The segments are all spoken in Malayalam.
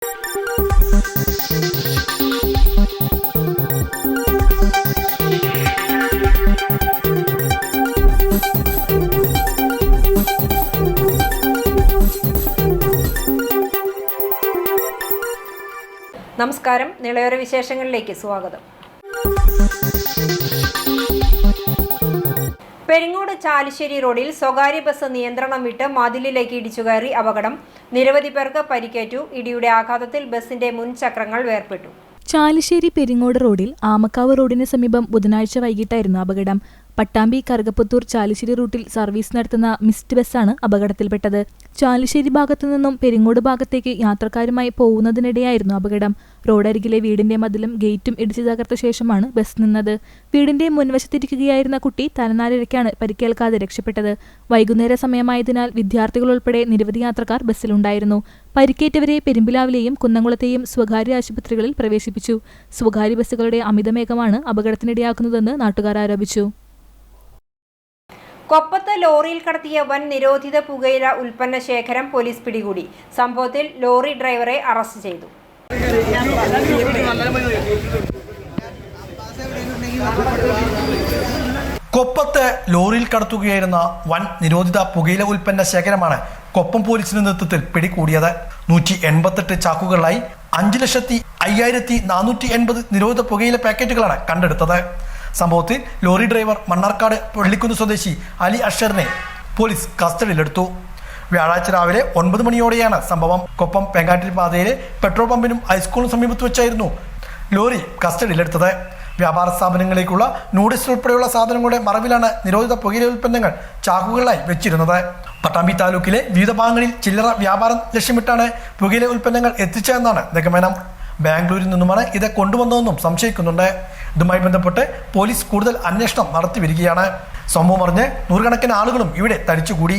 നമസ്കാരം, നിളയോര വിശേഷങ്ങളിലേക്ക് സ്വാഗതം. പെരിങ്ങോട് ചാലിശ്ശേരി റോഡിൽ സ്വകാര്യ ബസ് നിയന്ത്രണം വിട്ട് മതിലിലേക്ക് ഇടിച്ചുകയറി അപകടം. നിരവധി പേർക്ക് പരിക്കേറ്റു. ഇടിയുടെ ആഘാതത്തിൽ ബസിന്റെ മുൻചക്രങ്ങൾ വേർപെട്ടു. ചാലിശ്ശേരി പെരിങ്ങോട് റോഡിൽ ആമക്കാവ് റോഡിന് സമീപം ബുധനാഴ്ച വൈകിട്ടായിരുന്നു അപകടം. പട്ടാമ്പി കറുകപ്പുത്തൂർ ചാലിശ്ശേരി റൂട്ടിൽ സർവീസ് നടത്തുന്ന മിസ്റ്റ് ബസ്സാണ് അപകടത്തിൽപ്പെട്ടത്. ചാലിശ്ശേരി ഭാഗത്തു നിന്നും പെരിങ്ങോട് ഭാഗത്തേക്ക് യാത്രക്കാരുമായി പോകുന്നതിനിടെയായിരുന്നു അപകടം. റോഡരികിലെ വീടിന്റെ മതിലും ഗേറ്റും ഇടിച്ചു തകർത്ത ശേഷമാണ് ബസ് നിന്നത്. വീടിന്റെ മുൻവശത്തിരിക്കുകയായിരുന്ന കുട്ടി തലനാരിഴയ്ക്കാണ് പരിക്കേൽക്കാതെ രക്ഷപ്പെട്ടത്. വൈകുന്നേര സമയമായതിനാൽ വിദ്യാർത്ഥികൾ ഉൾപ്പെടെ നിരവധി യാത്രക്കാർ ബസ്സിലുണ്ടായിരുന്നു. പരിക്കേറ്റവരെ പെരുമ്പിലാവിലെയും കുന്നംകുളത്തെയും സ്വകാര്യ ആശുപത്രികളിൽ പ്രവേശിപ്പിച്ചു. സ്വകാര്യ ബസ്സുകളുടെ അമിതവേഗമാണ് അപകടത്തിനിടയാക്കുന്നതെന്ന് നാട്ടുകാർ ആരോപിച്ചു. കൊപ്പത്ത് ലോറിയിൽ കടത്തിയ വൻ നിരോധിത പുകയില ഉൽപ്പന്ന ശേഖരം പോലീസ് പിടികൂടി. സംഭവത്തിൽ ലോറി ഡ്രൈവറെ അറസ്റ്റ് ചെയ്തു. കൊപ്പത്ത് ലോറിയിൽ കടത്തുകയായിരുന്ന വൻ നിരോധിത പുകയില ഉൽപ്പന്ന ശേഖരമാണ് കൊപ്പം പോലീസിന്റെ നേതൃത്വത്തിൽ പിടികൂടിയത്. 188 ചാക്കുകളിലായി 5,05,480 നിരോധിത പുകയില പാക്കറ്റുകളാണ് കണ്ടെടുത്തത്. സംഭവത്തിൽ ലോറി ഡ്രൈവർ മണ്ണാർക്കാട് പള്ളിക്കുന്ന് സ്വദേശി അലി അഷറിനെ പോലീസ് കസ്റ്റഡിയിലെടുത്തു. വ്യാഴാഴ്ച രാവിലെ 9 മണിയോടെയാണ് സംഭവം. കൊപ്പം പെങ്കാട്ടിരി പാതയിലെ പെട്രോൾ പമ്പിനും ഹൈസ്കൂളിനും സമീപത്ത് വെച്ചായിരുന്നു ലോറി കസ്റ്റഡിയിലെടുത്തത്. വ്യാപാര സ്ഥാപനങ്ങളിലേക്കുള്ള നൂഡിൽസ് ഉൾപ്പെടെയുള്ള സാധനങ്ങളുടെ മറവിലാണ് നിരോധിത പുകയില ഉൽപ്പന്നങ്ങൾ ചാക്കുകളിലായി വെച്ചിരുന്നത്. പട്ടാമ്പി താലൂക്കിലെ വിവിധ ഭാഗങ്ങളിൽ ചില്ലറ വ്യാപാരം ലക്ഷ്യമിട്ടാണ് പുകയില ഉൽപ്പന്നങ്ങൾ എത്തിച്ചതെന്നാണ് നിഗമനം. ബാംഗ്ലൂരിൽ നിന്നുമാണ് ഇത് കൊണ്ടുവന്നതെന്നും സംശയിക്കുന്നുണ്ട്. ഇതുമായി ബന്ധപ്പെട്ട് പോലീസ് കൂടുതൽ അന്വേഷണം നടത്തി വരികയാണ്. സംഭവം അറിഞ്ഞ് നൂറുകണക്കിന് ആളുകളും ഇവിടെ തടിച്ചുകൂടി.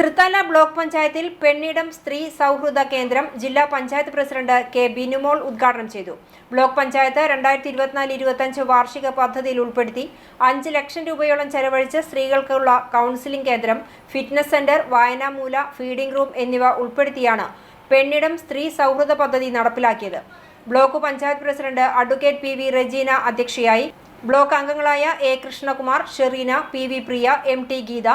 തൃത്താല ബ്ലോക്ക് പഞ്ചായത്തിൽ പെണ്ണിടം സ്ത്രീ സൗഹൃദ കേന്ദ്രം ജില്ലാ പഞ്ചായത്ത് പ്രസിഡന്റ് കെ ബിനുമോൾ ഉദ്ഘാടനം ചെയ്തു. ബ്ലോക്ക് പഞ്ചായത്ത് 2024-25 വാർഷിക പദ്ധതിയിൽ ഉൾപ്പെടുത്തി 5 ലക്ഷം രൂപയോളം ചെലവഴിച്ച് സ്ത്രീകൾക്കുള്ള കൗൺസിലിംഗ് കേന്ദ്രം, ഫിറ്റ്നസ് സെന്റർ, വായനാമൂല, ഫീഡിംഗ് റൂം എന്നിവ ഉൾപ്പെടുത്തിയാണ് പെണ്ണിടം സ്ത്രീ സൗഹൃദ പദ്ധതി നടപ്പിലാക്കിയത്. Block panchayat president advocate PV Rejeena അധ്യക്ഷയായി. ബ്ലോക്ക് അംഗങ്ങളായ A Krishnakumar, Shereena, PV Priya, MT Geetha,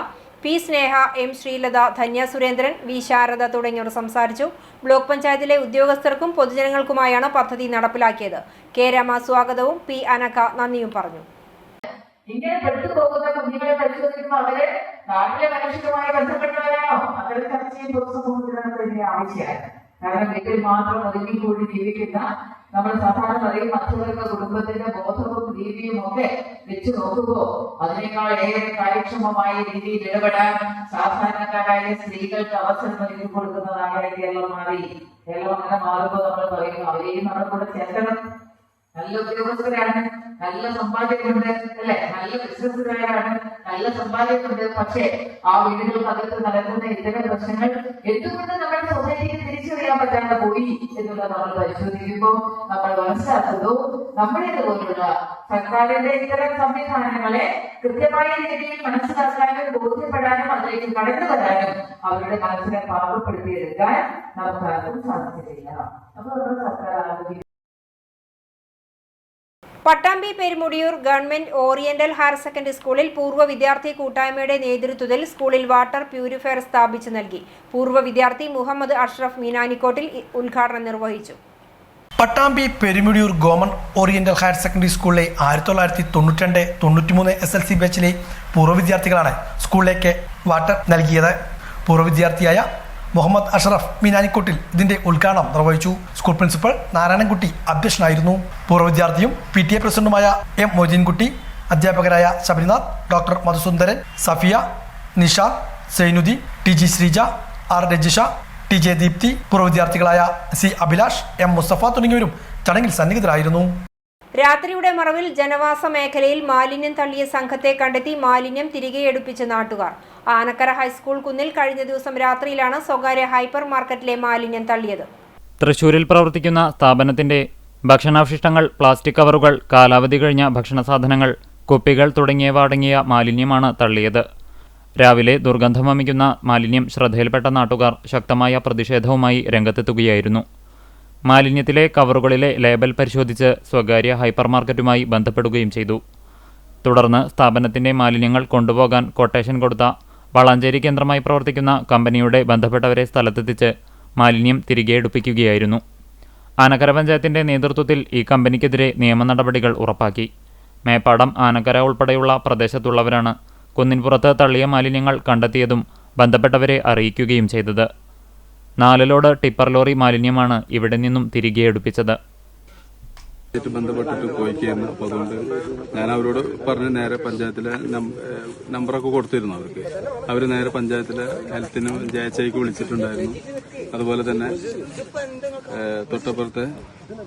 P Sneha, M Sreelatha, Dhanya Surendran, V Sharada തുടങ്ങിയവർ സംസാരിച്ചു. ബ്ലോക്ക് പഞ്ചായത്തിലെ ഉദ്യോഗസ്ഥർക്കും പൊതുജനങ്ങൾക്കുമായാണ് പദ്ധതി നടപ്പിലാക്കിയത്. K രമ സ്വാഗതവും P അനക നന്ദിയും പറഞ്ഞു. ഇങ്ങനെ പെട്ടുപോകുന്ന കുഞ്ഞുങ്ങളെ പരിശോധിക്കുമ്പോൾ അവര് നാട്ടിലെ മനുഷ്യരുമായി ബന്ധപ്പെട്ടവരാണോ? അതൊരു ചർച്ചയും പൊതുസമൂഹത്തിനകത്ത് വലിയ ആവശ്യമാണ്. കാരണം വീട്ടിൽ മാത്രം ഒതുങ്ങിക്കൂടി ജീവിക്കുന്ന നമ്മൾ സാധാരണ പറയും മറ്റുള്ളവരുടെ കുടുംബത്തിന്റെ ബോധവും രീതിയും ഒക്കെ വെച്ച് നോക്കുമ്പോൾ അതിനേക്കാൾ ഏറെ കാര്യക്ഷമമായ രീതിയിൽ ഇടപെടാൻ സാധാരണക്കാരായ സ്ത്രീകൾക്ക് അവസരം നൽകി കൊടുക്കുന്ന നാടായി കേരളം മാറി. കേരളം അങ്ങനെ മാറുമ്പോൾ നമ്മൾ പറയുന്നു അവരെയും നമ്മുടെ കൂടെ ചേർക്കണം. നല്ല ഉദ്യോഗസ്ഥരാണ്, നല്ല സമ്പാദ്യമുണ്ട്, അല്ലെ, നല്ല ബിസിനസ്സുകാരാണ്, നല്ല സമ്പാദ്യമുണ്ട്. പക്ഷേ ആ വീടുകൾക്കകത്ത് നടക്കുന്ന ഇത്തരം പ്രശ്നങ്ങൾ എന്തുകൊണ്ട് നമ്മുടെ സൊസൈറ്റിക്ക് തിരിച്ചറിയാൻ പറ്റാതെ പോയി എന്നുള്ളത് നമ്മൾ പരിശോധിക്കുമ്പോൾ നമ്മൾ മനസ്സിലാക്കുന്നു നമ്മുടേതുപോലുള്ള സർക്കാരിന്റെ ഇത്തരം സംവിധാനങ്ങളെ കൃത്യമായ രീതിയിൽ മനസ്സിലാക്കാനും ബോധ്യപ്പെടാനും അതിലേക്ക് കടന്നു വരാനും അവരുടെ മനസ്സിനെ പാകപ്പെടുത്തിയെടുക്കാൻ നമുക്കാർക്കും സാധിച്ചിട്ടില്ല. അപ്പൊ നമ്മുടെ സർക്കാർ ആലോചിക്കും. Pattambi Perumudiyoor government oriental higher secondary സ്കൂളിൽ പൂർവ്വ വിദ്യാർത്ഥി കൂട്ടായ്മയുടെ നേതൃത്വത്തിൽ സ്കൂളിൽ വാട്ടർ പ്യൂരിഫയർ സ്ഥാപിച്ചു നൽകി. പൂർവ്വ വിദ്യാർത്ഥി മുഹമ്മദ് അഷ്റഫ് മീനാനിക്കോട്ടിൽ ഉദ്ഘാടനം നിർവഹിച്ചു. Pattambi Perumudiyoor government oriental higher secondary സ്കൂളിലെ 1992-93 SLC ബാച്ചിലെ പൂർവ്വ വിദ്യാർത്ഥികളാണ് സ്കൂളിലേക്ക് വാട്ടർ നൽകിയത്. പൂർവ്വ വിദ്യാർത്ഥിയായ മുഹമ്മദ് അഷ്റഫ് മീനാനിക്കോട്ടിൽ ഇതിന്റെ ഉദ്ഘാടനം നിർവഹിച്ചു. സ്കൂൾ പ്രിൻസിപ്പൽ നാരായണൻകുട്ടി അധ്യക്ഷനായിരുന്നു. പൂർവ്വ വിദ്യാർത്ഥിയും PTA പ്രസിഡന്റുമായ M മൊയ്തീൻകുട്ടി, അധ്യാപകരായ Sabarinath, doctor Madhusundaran, Safiya, Nisha, Zainuddin, T G Sreeja, R Rejisha, T J Deepthi, പൂർവ്വ വിദ്യാർത്ഥികളായ സി അഭിലാഷ്, എം മുസ്തഫ തുടങ്ങിയവരും ചടങ്ങിൽ സന്നിഹിതരായിരുന്നു. രാത്രിയുടെ മറവിൽ ജനവാസ മേഖലയിൽ മാലിന്യം തള്ളിയ സംഘത്തെ കണ്ടെത്തി മാലിന്യം തിരികെ എടുപ്പിച്ച നാട്ടുകാർ. ആനക്കര ഹൈസ്കൂൾ കുന്നിൽ കഴിഞ്ഞ ദിവസം രാത്രിയിലാണ് സ്വകാര്യ ഹൈപ്പർ മാർക്കറ്റിലെ മാലിന്യം തള്ളിയത്. തൃശൂരിൽ പ്രവർത്തിക്കുന്ന സ്ഥാപനത്തിന്റെ ഭക്ഷണാവശിഷ്ടങ്ങൾ, പ്ലാസ്റ്റിക് കവറുകൾ, കാലാവധി കഴിഞ്ഞ ഭക്ഷണ സാധനങ്ങൾ, കുപ്പികൾ തുടങ്ങിയവ അടങ്ങിയ മാലിന്യമാണ് തള്ളിയത്. രാവിലെ ദുർഗന്ധം വമിക്കുന്ന മാലിന്യം ശ്രദ്ധയിൽപ്പെട്ട നാട്ടുകാർ ശക്തമായ പ്രതിഷേധവുമായി രംഗത്തെത്തുകയായിരുന്നു. മാലിന്യത്തിലെ കവറുകളിലെ ലേബൽ പരിശോധിച്ച് സ്വകാര്യ ഹൈപ്പർ മാർക്കറ്റുമായി ബന്ധപ്പെടുകയും ചെയ്തു. തുടർന്ന് സ്ഥാപനത്തിന്റെ മാലിന്യങ്ങൾ കൊണ്ടുപോകാൻ കൊട്ടേഷൻ കൊടുത്ത വളാഞ്ചേരി കേന്ദ്രമായി പ്രവർത്തിക്കുന്ന കമ്പനിയുടെ ബന്ധപ്പെട്ടവരെ സ്ഥലത്തെത്തിച്ച് മാലിന്യം തിരികെ എടുപ്പിക്കുകയായിരുന്നു. ആനക്കര പഞ്ചായത്തിന്റെ നേതൃത്വത്തിൽ ഈ കമ്പനിക്കെതിരെ നിയമ നടപടികൾ ഉറപ്പാക്കി. മേപ്പാടം, ആനക്കര ഉൾപ്പെടെയുള്ള പ്രദേശത്തുള്ളവരാണ് കുന്നിൻപുറത്ത് തള്ളിയ മാലിന്യങ്ങൾ കണ്ടെത്തിയതും ബന്ധപ്പെട്ടവരെ അറിയിക്കുകയും ചെയ്തത്. 4 ലോഡ് ടിപ്പർ ലോറി മാലിന്യമാണ് ഇവിടെ നിന്നും തിരികെ എടുപ്പിച്ചത്. ബന്ധപ്പെട്ടിട്ട് പോയിക്കായിരുന്നു. അപ്പോൾ അതുകൊണ്ട് ഞാൻ അവരോട് പറഞ്ഞ് നേരെ പഞ്ചായത്തിലെ നമ്പറൊക്കെ കൊടുത്തിരുന്നു അവർക്ക്. അവർ നേരെ പഞ്ചായത്തിലെ ഹെൽത്തിനും ജയച്ചയ്ക്ക് വിളിച്ചിട്ടുണ്ടായിരുന്നു. അതുപോലെ തന്നെ തൊട്ടപ്പുറത്തെ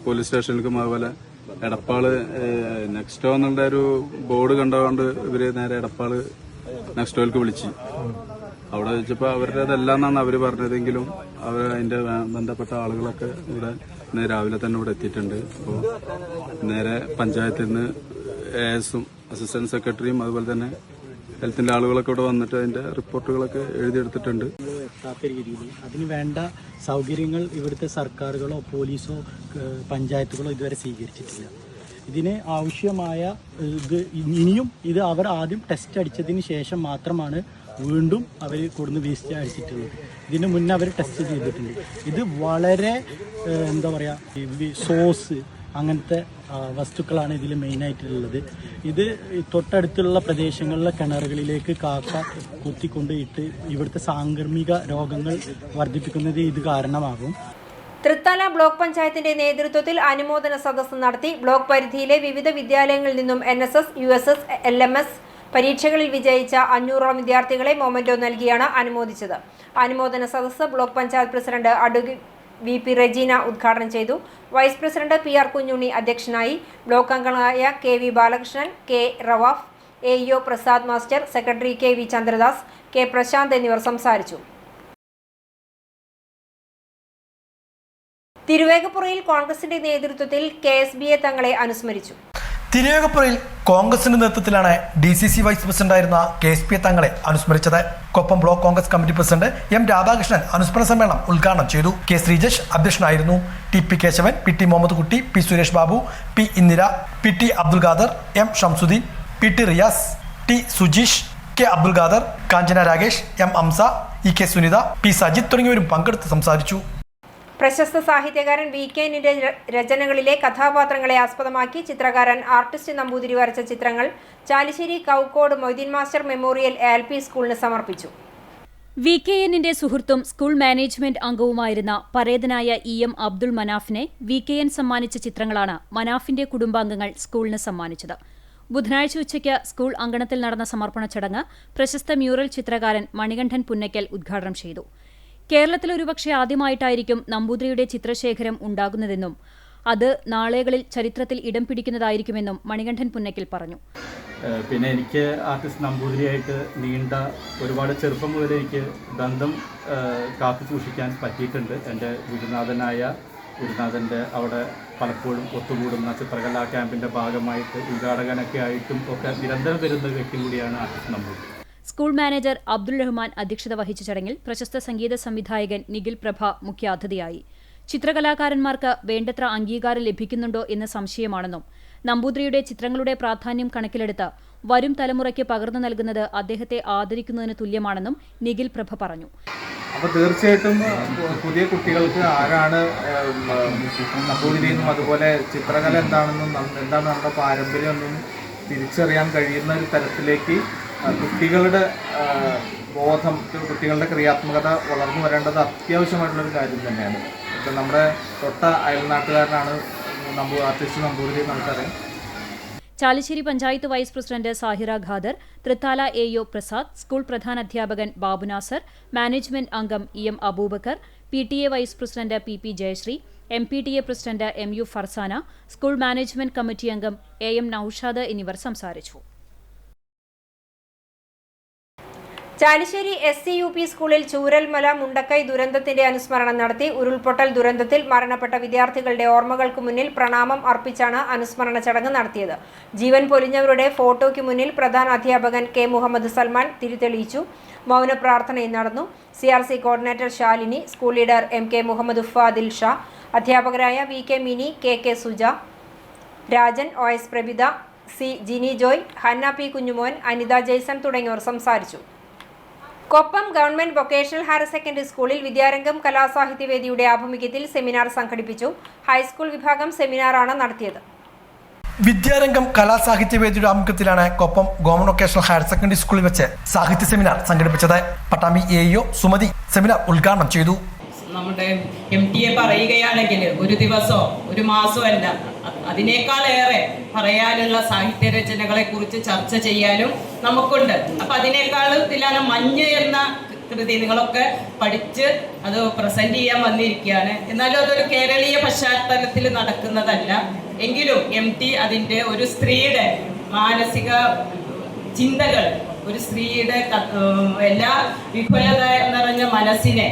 പോലീസ് സ്റ്റേഷനിലേക്കും അതുപോലെ എടപ്പാള് നെക്സ്റ്റോ എന്നുള്ള ഒരു ബോർഡ് കണ്ടുകൊണ്ട് ഇവര് നേരെ എടപ്പാള് നെക്സ്റ്റോയിലേക്ക് വിളിച്ചു. അവിടെ വെച്ചപ്പോൾ അവരുടേതെല്ലാം എന്നാണ് അവർ പറഞ്ഞതെങ്കിലും അവർ അതിന്റെ ബന്ധപ്പെട്ട ആളുകളൊക്കെ ഇവിടെ ഇന്ന് രാവിലെ തന്നെ ഇവിടെ എത്തിയിട്ടുണ്ട്. അപ്പോൾ നേരെ പഞ്ചായത്തിൽ നിന്ന് ASഉം അസിസ്റ്റന്റ് സെക്രട്ടറിയും അതുപോലെ തന്നെ ഹെൽത്തിന്റെ ആളുകളൊക്കെ ഇവിടെ വന്നിട്ട് അതിന്റെ റിപ്പോർട്ടുകളൊക്കെ എഴുതിയെടുത്തിട്ടുണ്ട്. അതിന് വേണ്ട സൗകര്യങ്ങൾ ഇവിടുത്തെ സർക്കാരുകളോ പോലീസോ പഞ്ചായത്തുകളോ ഇതുവരെ സ്വീകരിച്ചിട്ടില്ല. ഇതിന് ആവശ്യമായ ഇനിയും ഇത് അവർ ആദ്യം ടെസ്റ്റ് അടിച്ചതിന് ശേഷം മാത്രമാണ് വീണ്ടും അവർ കൊടുന്ന് വേസ്റ്റ് അടിച്ചിട്ടുള്ളത്. ഇതിന് മുന്നേ അവർ ടെസ്റ്റ് ചെയ്തിട്ടുണ്ട്. ഇത് വളരെ എന്താ പറയുക, സോസ് അങ്ങനത്തെ വസ്തുക്കളാണ് ഇതിൽ മെയിനായിട്ടുള്ളത്. ഇത് തൊട്ടടുത്തുള്ള പ്രദേശങ്ങളിലെ കിണറുകളിലേക്ക് കാക്ക കുത്തിക്കൊണ്ടിട്ട് ഇവിടുത്തെ സാംക്രമിക രോഗങ്ങൾ വർദ്ധിപ്പിക്കുന്നത് ഇത് കാരണമാകും. തൃത്താല ബ്ലോക്ക് പഞ്ചായത്തിന്റെ നേതൃത്വത്തിൽ അനുമോദന സദസ്സ് നടത്തി. ബ്ലോക്ക് പരിധിയിലെ വിവിധ വിദ്യാലയങ്ങളിൽ നിന്നും NSS, USS, LMS പരീക്ഷകളിൽ വിജയിച്ച 500ഓളം വിദ്യാർത്ഥികളെ മൊമെന്റോ നൽകിയാണ് അനുമോദിച്ചത്. അനുമോദന സദസ്സ് block panchayat president advocate VP Regina ഉദ്ഘാടനം ചെയ്തു. വൈസ് പ്രസിഡന്റ് PR കുഞ്ഞുണ്ണി അധ്യക്ഷനായി. ബ്ലോക്ക് അംഗങ്ങളായ KV Balakrishnan, K Rawaf, AEO Prasad master, secretary KV Chandradas, K Prashanth എന്നിവർ സംസാരിച്ചു. തിരുവേഗപ്പുറയിൽ കോൺഗ്രസിന്റെ നേതൃത്വത്തിൽ KSBA തങ്ങളെ അനുസ്മരിച്ചു. തിരുവേഗപ്പുറയിൽ കോൺഗ്രസിന്റെ നേതൃത്വത്തിലാണ് DCC വൈസ് പ്രസിഡന്റായിരുന്ന KSBA തങ്ങളെ അനുസ്മരിച്ചത്. Koppam block Congress committee president M Radhakrishnan അനുസ്മരണ സമ്മേളനം ഉദ്ഘാടനം ചെയ്തു. K ശ്രീജേഷ് അധ്യക്ഷനായിരുന്നു. TP കേശവൻ, PT മുഹമ്മദ് കുട്ടി, P Suresh Babu, P Indira, PT Abdul Khader, M Shamsuddin, PT Riyas, T Sujeesh, K Abdul Khader, കാഞ്ചന Rakesh, M Amsa, EK Sunitha, P Sajith തുടങ്ങിയവരും പങ്കെടുത്ത് സംസാരിച്ചു. പ്രശസ്ത സാഹിത്യകാരൻ VK ന്റെ രചനകളിലെ കഥാപാത്രങ്ങളെ ആസ്പദമാക്കി ചിത്രകാരൻ ആർട്ടിസ്റ്റ് നമ്പൂതിരി വരച്ച ചിത്രങ്ങൾ Chalissery Kaukode Moideen master memorial LP സ്കൂളിന് സമർപ്പിച്ചു. VKNന്റെ സുഹൃത്തും സ്കൂൾ മാനേജ്മെന്റ് അംഗവുമായിരുന്ന പരേതനായ EM അബ്ദുൾ മനാഫിനെ VKN സമ്മാനിച്ച ചിത്രങ്ങളാണ് മനാഫിന്റെ കുടുംബാംഗങ്ങൾ സ്കൂളിന് സമ്മാനിച്ചത്. ബുധനാഴ്ച ഉച്ചയ്ക്ക് സ്കൂൾ അങ്കണത്തിൽ നടന്ന സമർപ്പണ ചടങ്ങ് പ്രശസ്ത മ്യൂറൽ ചിത്രകാരൻ മണികണ്ഠൻ പുന്നയ്ക്കൽ ഉദ്ഘാടനം ചെയ്തു. കേരളത്തിൽ ഒരുപക്ഷെ ആദ്യമായിട്ടായിരിക്കും നമ്പൂതിരിയുടെ ചിത്രശേഖരം ഉണ്ടാകുന്നതെന്നും അത് നാളെകളിൽ ചരിത്രത്തിൽ ഇടം പിടിക്കുന്നതായിരിക്കുമെന്നും മണികണ്ഠൻ പുന്നയ്ക്കൽ പറഞ്ഞു. പിന്നെ എനിക്ക് ആർട്ടിസ്റ്റ് നമ്പൂതിരിയായിട്ട് നീണ്ട ഒരുപാട് ചെറുപ്പം മുതൽ എനിക്ക് ബന്ധം കാത്തു സൂക്ഷിക്കാൻ പറ്റിയിട്ടുണ്ട്. എൻ്റെ ഗുരുനാഥൻ്റെ അവിടെ പലപ്പോഴും ഒത്തുകൂടുന്ന ചിത്രകലാ ക്യാമ്പിൻ്റെ ഭാഗമായിട്ട് ഉദ്ഘാടകനൊക്കെ ആയിട്ടും ഒക്കെ നിരന്തരം വരുന്ന വ്യക്തി കൂടിയാണ് artist Namboothiri. School manager Abdul Rahman അധ്യക്ഷത വഹിച്ച ചടങ്ങിൽ പ്രശസ്ത സംഗീത സംവിധായകൻ നിഖിൽ പ്രഭ മുഖ്യാതിഥിയായി. ചിത്രകലാകാരന്മാർക്ക് വേണ്ടത്ര അംഗീകാരം ലഭിക്കുന്നുണ്ടോ എന്ന സംശയമാണെന്നും നമ്പൂതിരിയുടെ ചിത്രങ്ങളുടെ പ്രാധാന്യം കണക്കിലെടുത്ത് വരും തലമുറയ്ക്ക് പകർന്നു നൽകുന്നത് അദ്ദേഹത്തെ ആദരിക്കുന്നതിന് തുല്യമാണെന്നും നിഖിൽ പ്രഭ പറഞ്ഞു. അപ്പോൾ തീർച്ചയായിട്ടും പുതിയ കുട്ടികൾക്ക് ആരാണ് നമ്പൂതിരിയെന്നും അതുപോലെ ചിത്രകല എന്താണെന്നും എന്താണ് നമ്മുടെ പാരമ്പര്യമെന്നും തിരിച്ചറിയാൻ കഴിയുന്ന ഒരു തരത്തിലേക്ക് കുട്ടികളുടെ ബോധം, കുട്ടികളുടെ ക്രിയാത്മകത വളർന്നു വരേണ്ടത് അത്യാവശ്യമായിട്ടുള്ളൊരു കാര്യം തന്നെയാണ്. ഇപ്പം നമ്മുടെ തൊട്ട അയൽനാട്ടുകാരനാണ് ആർട്ടിസ്റ്റ് നമ്പൂതിരി നമുക്കറിയാം. Chalissery panchayat vice president Sahira Khader, Thrithala AO Prasad, school പ്രധാനാധ്യാപകൻ ബാബുനാസർ, മാനേജ്മെന്റ് അംഗം EM Abubakar, PTA vice president PP Jayasree, MPTA president MU Farsana, school management committee അംഗം AM നൌഷാദ് എന്നിവർ സംസാരിച്ചു. ചാലിശ്ശേരി SCUP സ്കൂളിൽ ചൂരൽമല മുണ്ടക്കൈ ദുരന്തത്തിന്റെ അനുസ്മരണം നടത്തി. ഉരുൾപൊട്ടൽ ദുരന്തത്തിൽ മരണപ്പെട്ട വിദ്യാർത്ഥികളുടെ ഓർമ്മകൾക്ക് മുന്നിൽ പ്രണാമം അർപ്പിച്ചാണ് അനുസ്മരണ ചടങ്ങ് നടത്തിയത്. ജീവൻ പൊലിഞ്ഞവരുടെ ഫോട്ടോയ്ക്ക് മുന്നിൽ പ്രധാന അധ്യാപകൻ K. മുഹമ്മദ് സൽമാൻ തിരിതെളിയിച്ചു. മൗന പ്രാർത്ഥനയും നടന്നു. CRC coordinator Shalini, school leader MK Muhammad Fadil Sha, അധ്യാപകരായ VK Mini, KK Suja, Rajan, OS Prabhitha, C. Jini Joy, Hanna P. Kunjumon, Anitha Jaison തുടങ്ങിയവർ സംസാരിച്ചു. Koppam government vocational higher secondary സ്കൂളിൽ വിദ്യാരംഗം കലാസാഹിത്യവേദിയുടെ ആഭിമുഖ്യത്തിൽ സെമിനാർ സംഘടിപ്പിച്ചു. ഹൈസ്കൂൾ വിഭാഗം സെമിനാറാണ് നടത്തിയത്. വിദ്യാരംഗം കലാസാഹിത്യവേദിയുടെ ആഭിമുഖ്യത്തിലാണ് Koppam government vocational higher secondary സ്കൂളിൽ വെച്ച് സാഹിത്യ സെമിനാർ സംഘടിപ്പിച്ചത്. പട്ടാമ്പി AO സുമതി സെമിനാർ ഉദ്ഘാടനം ചെയ്തു. നമ്മുടെ MTA പറയുകയാണെങ്കിൽ ഒരു ദിവസമോ ഒരു മാസമോ അല്ല, അതിനേക്കാളേറെ പറയാനുള്ള സാഹിത്യ രചനകളെ കുറിച്ച് ചർച്ച ചെയ്യാനും നമുക്കുണ്ട്. അപ്പൊ അതിനേക്കാൾ ഇതിലാണ് മഞ്ഞ് എന്ന കൃതി നിങ്ങളൊക്കെ പഠിച്ച് അത് പ്രസന്റ് ചെയ്യാൻ വന്നിരിക്കുകയാണ്. എന്നാലും അതൊരു കേരളീയ പശ്ചാത്തലത്തിൽ നടക്കുന്നതല്ല. എങ്കിലും MT അതിൻ്റെ ഒരു സ്ത്രീയുടെ മാനസിക ചിന്തകൾ, ഒരു സ്ത്രീയുടെ എല്ലാ വിഫലത നിറഞ്ഞ മനസ്സിനെ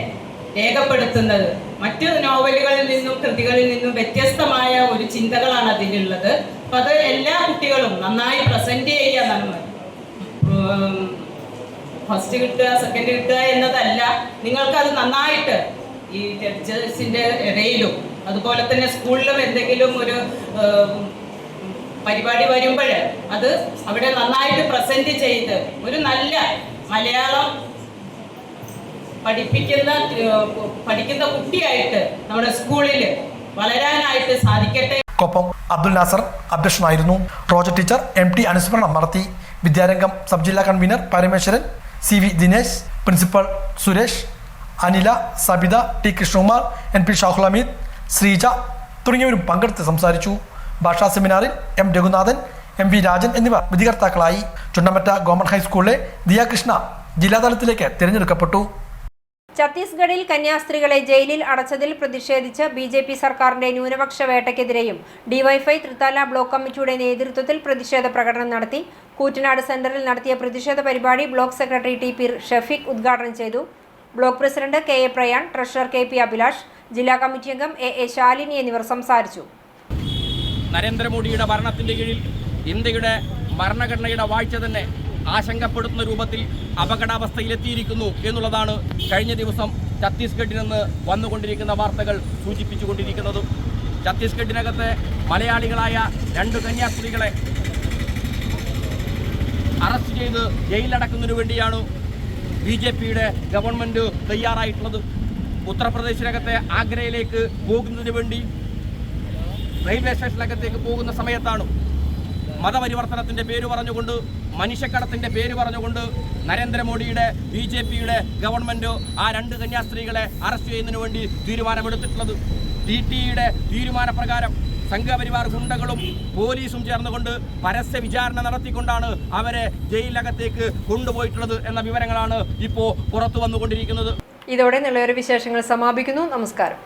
രേഖപ്പെടുത്തുന്നത് മറ്റു നോവലുകളിൽ നിന്നും കൃതികളിൽ നിന്നും വ്യത്യസ്തമായ ഒരു ചിന്തകളാണ് അതിലുള്ളത്. അപ്പൊ അത് എല്ലാ കുട്ടികളും നന്നായി പ്രസന്റ് ചെയ്യാന്നാണ്. ഫസ്റ്റ് കിട്ടുക സെക്കൻഡ് കിട്ടുക എന്നതല്ല, നിങ്ങൾക്കത് നന്നായിട്ട് ഈ ജഡ്ജസിന്റെ ഇടയിലും അതുപോലെ തന്നെ സ്കൂളിലും എന്തെങ്കിലും ഒരു പരിപാടി വരുമ്പോൾ അത് അവിടെ നന്നായിട്ട് പ്രസന്റ് ചെയ്ത് ഒരു നല്ല മലയാളം പഠിക്കുന്ന കുട്ടിയായിട്ട് നമ്മുടെ സ്കൂളിൽ വളരാനായിട്ട് സാധിക്കട്ടെ. കൊപ്പം അബ്ദുൽ നാസർ അധ്യക്ഷനായിരുന്നു. റോജ ടീച്ചർ MT അനുസ്മരണം നടത്തി. വിദ്യാരംഗം സബ് ജില്ലാ convener Parameswaran, CV Dinesh, principal Suresh, Anila, Sabitha, T Krishnakumar, NP Shahul Hameed, Sreeja തുടങ്ങിയവരും പങ്കെടുത്ത് സംസാരിച്ചു. ഭാഷാ സെമിനാറിൽ M രഘുനാഥൻ, MV രാജൻ എന്നിവർ വിധികർത്താക്കളായി. ചുണ്ടമറ്റ ഗവൺമെന്റ് ഹൈസ്കൂളിലെ ദിയ കൃഷ്ണ ജില്ലാതലത്തിലേക്ക് തിരഞ്ഞെടുക്കപ്പെട്ടു. ഛത്തീസ്ഗഡിൽ കന്യാസ്ത്രീകളെ ജയിലിൽ അടച്ചതിൽ പ്രതിഷേധിച്ച് BJP സർക്കാരിന്റെ ന്യൂനപക്ഷ വേട്ടയ്ക്കെതിരെയും DYFI തൃത്താല ബ്ലോക്ക് കമ്മിറ്റിയുടെ നേതൃത്വത്തിൽ പ്രതിഷേധ പ്രകടനം നടത്തി. കൂറ്റനാട് സെന്ററിൽ നടത്തിയ പ്രതിഷേധ പരിപാടി ബ്ലോക്ക് സെക്രട്ടറി TP ഷഫീഖ് ഉദ്ഘാടനം ചെയ്തു. Block president KA Prayan, treasurer KP Abhilash, ജില്ലാ കമ്മിറ്റി അംഗം AA ശാലിനി എന്നിവർ സംസാരിച്ചു. നരേന്ദ്രമോദിയുടെ ഭരണത്തിന്റെ കീഴിൽ ഇന്ത്യയുടെ ഭരണഘടനയുടെ വാഴ്ച തന്നെ ആശങ്കപ്പെടുത്തുന്ന രൂപത്തിൽ അപകടാവസ്ഥയിലെത്തിയിരിക്കുന്നു എന്നുള്ളതാണ് കഴിഞ്ഞ ദിവസം ഛത്തീസ്ഗഡിൽ നിന്ന് വന്നുകൊണ്ടിരിക്കുന്ന വാർത്തകൾ സൂചിപ്പിച്ചുകൊണ്ടിരിക്കുന്നത്. ഛത്തീസ്ഗഡിനകത്തെ മലയാളികളായ 2 കന്യാസ്ത്രീകളെ അറസ്റ്റ് ചെയ്ത് ജയിലിലടക്കുന്നതിനു വേണ്ടിയാണ് BJPയുടെ ഗവൺമെൻറ് തയ്യാറായിട്ടുള്ളത്. ഉത്തർപ്രദേശിനകത്തെ ആഗ്രയിലേക്ക് പോകുന്നതിന് വേണ്ടി റെയിൽവേ സ്റ്റേഷനകത്തേക്ക് പോകുന്ന സമയത്താണ് മതപരിവർത്തനത്തിൻ്റെ പേര് പറഞ്ഞുകൊണ്ട്, മനുഷ്യക്കടത്തിൻ്റെ പേര് പറഞ്ഞുകൊണ്ട് നരേന്ദ്രമോദിയുടെ BJPയുടെ ഗവൺമെൻറ് ആ 2 കന്യാസ്ത്രീകളെ അറസ്റ്റ് ചെയ്യുന്നതിന് വേണ്ടി തീരുമാനമെടുത്തിട്ടുള്ളത്. TTEയുടെ തീരുമാനപ്രകാരം സംഘപരിവാർ ഗുണ്ടകളും പോലീസും ചേർന്നുകൊണ്ട് പരസ്യ വിചാരണ നടത്തിക്കൊണ്ടാണ് അവരെ ജയിലിനകത്തേക്ക് കൊണ്ടുപോയിട്ടുള്ളത് എന്ന വിവരങ്ങളാണ് ഇപ്പോൾ പുറത്തു വന്നുകൊണ്ടിരിക്കുന്നത്. ഇതോടെ നിളയൊരു വിശേഷങ്ങൾ സമാപിക്കുന്നു. നമസ്കാരം.